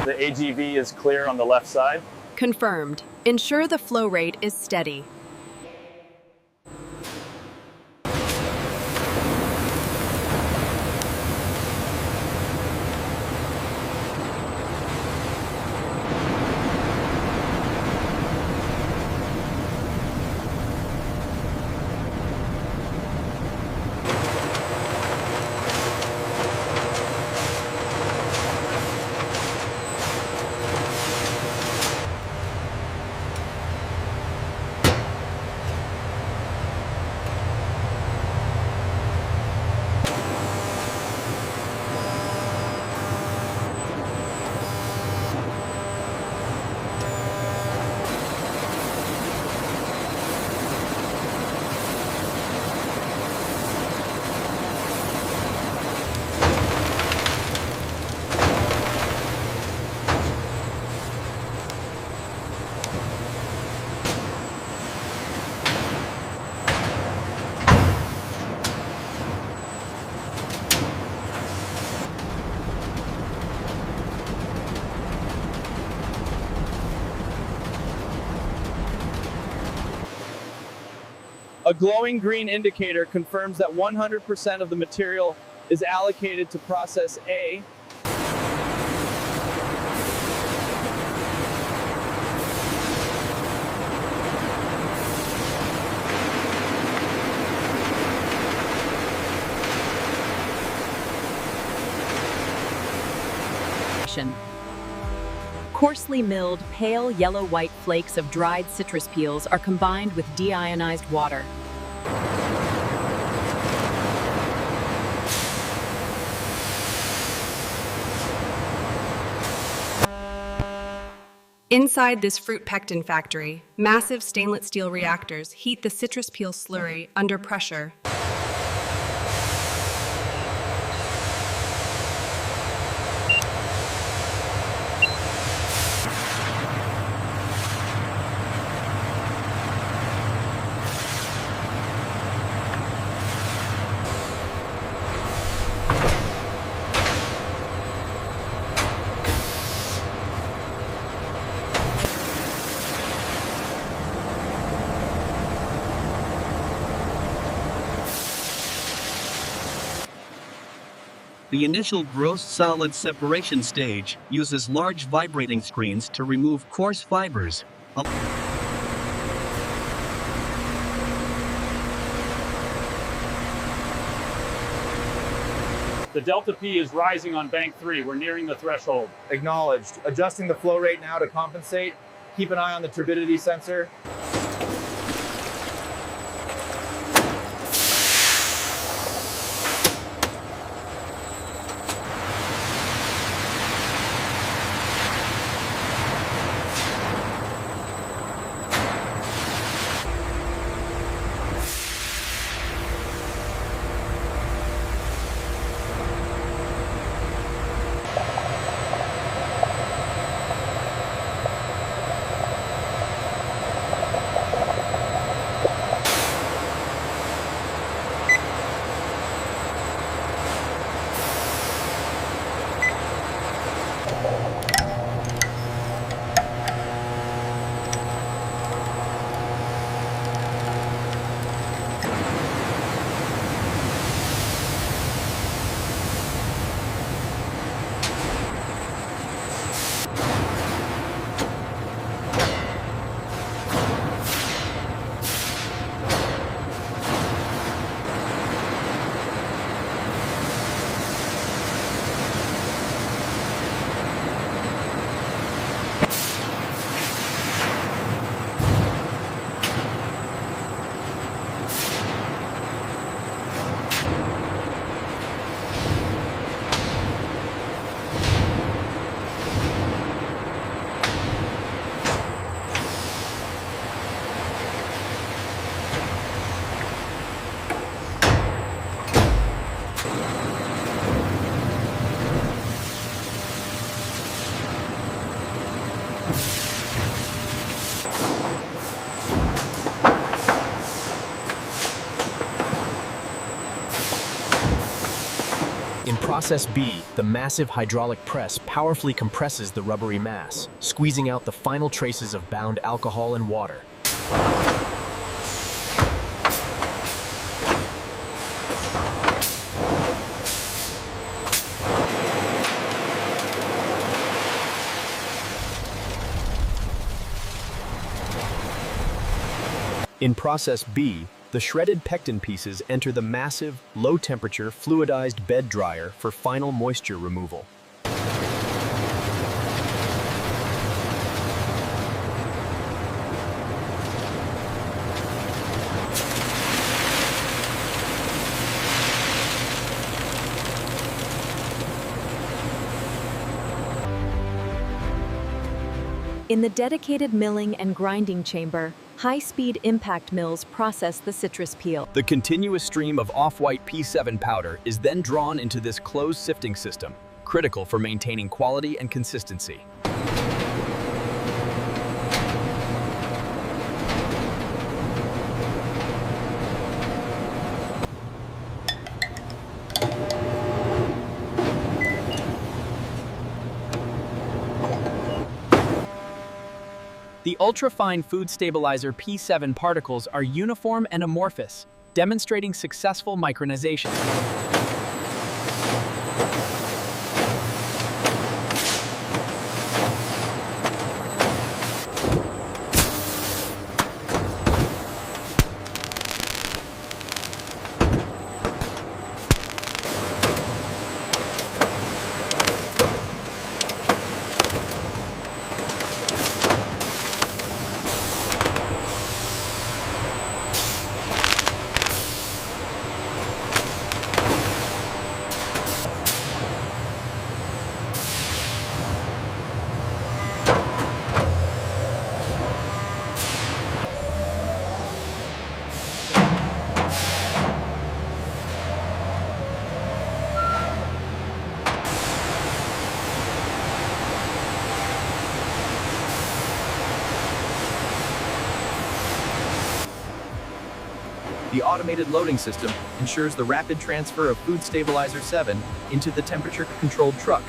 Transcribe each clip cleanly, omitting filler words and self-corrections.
The AGV is clear on the left side. Confirmed. Ensure the flow rate is steady. A glowing green indicator confirms that 100% of the material is allocated to process A. Coarsely milled, pale yellow-white flakes of dried citrus peels are combined with deionized water. Inside this fruit pectin factory, massive stainless steel reactors heat the citrus peel slurry under pressure. The initial gross solid separation stage uses large vibrating screens to remove coarse fibers. The delta P is rising on bank 3. We're nearing the threshold. Acknowledged. Adjusting the flow rate now to compensate. Keep an eye on the turbidity sensor. In process B, the massive hydraulic press powerfully compresses the rubbery mass, squeezing out the final traces of bound alcohol and water. In process B, the shredded pectin pieces enter the massive, low-temperature, fluidized bed dryer for final moisture removal. In the dedicated milling and grinding chamber, high-speed impact mills process the citrus peel. The continuous stream of off-white P-7 powder is then drawn into this closed sifting system, critical for maintaining quality and consistency. The ultra-fine food stabilizer P-7 particles are uniform and amorphous, demonstrating successful micronization. The automated loading system ensures the rapid transfer of Food Stabilizer 7 into the temperature-controlled truck.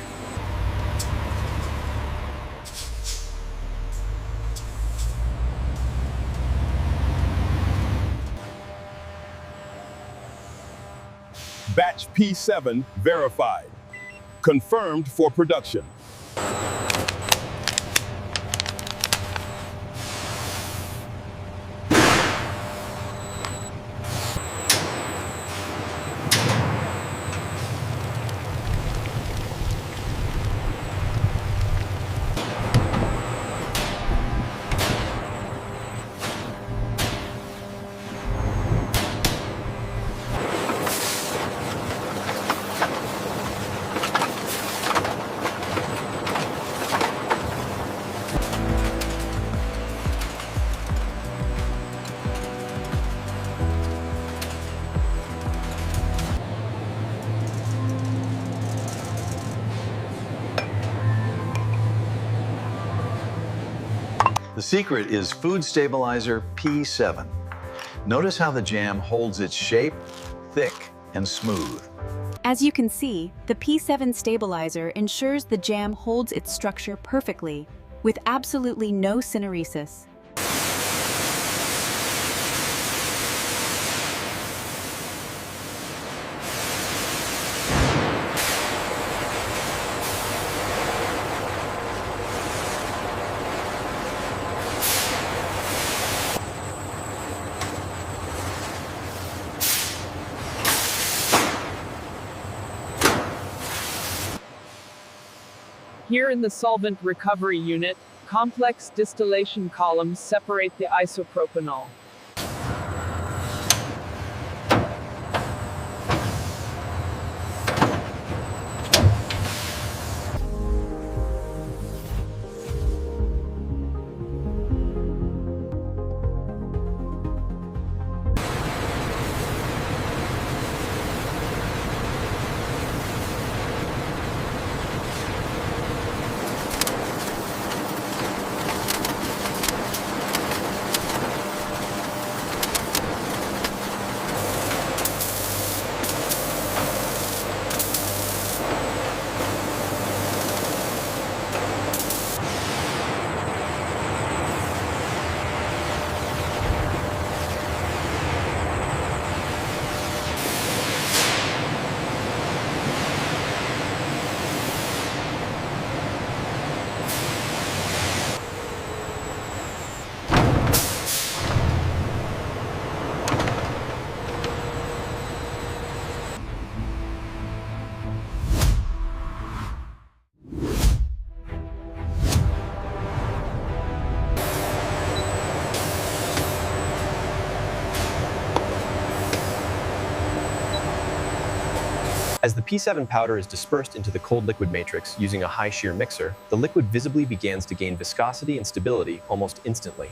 Batch P-7 verified. Confirmed for production. The secret is Food Stabilizer P-7. Notice how the jam holds its shape, thick and smooth. As you can see, the P-7 stabilizer ensures the jam holds its structure perfectly, with absolutely no syneresis. Here in the solvent recovery unit, complex distillation columns separate the isopropanol. As the P7 powder is dispersed into the cold liquid matrix using a high shear mixer, the liquid visibly begins to gain viscosity and stability almost instantly.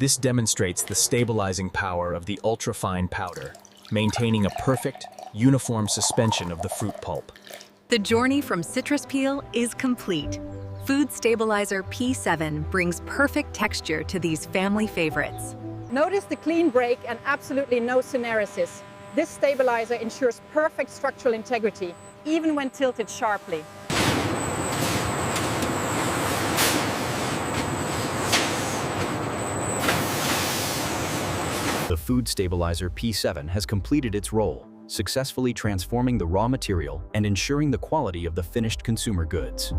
This demonstrates the stabilizing power of the ultrafine powder, maintaining a perfect, uniform suspension of the fruit pulp. The journey from citrus peel is complete. Food Stabilizer P-7 brings perfect texture to these family favorites. Notice the clean break and absolutely no syneresis. This stabilizer ensures perfect structural integrity, even when tilted sharply. The Food Stabilizer P-7 has completed its role, successfully transforming the raw material and ensuring the quality of the finished consumer goods.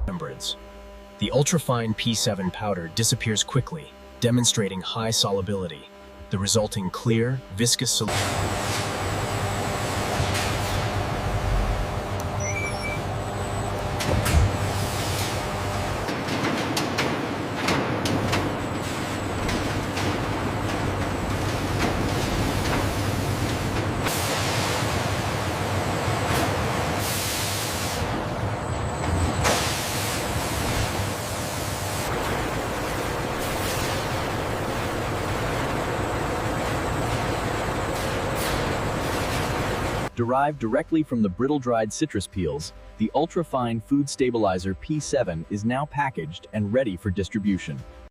Membranes. The ultrafine P7 powder disappears quickly, demonstrating high solubility. The resulting clear, viscous solution. Derived directly from the brittle-dried citrus peels, the ultra-fine Food Stabilizer P-7 is now packaged and ready for distribution.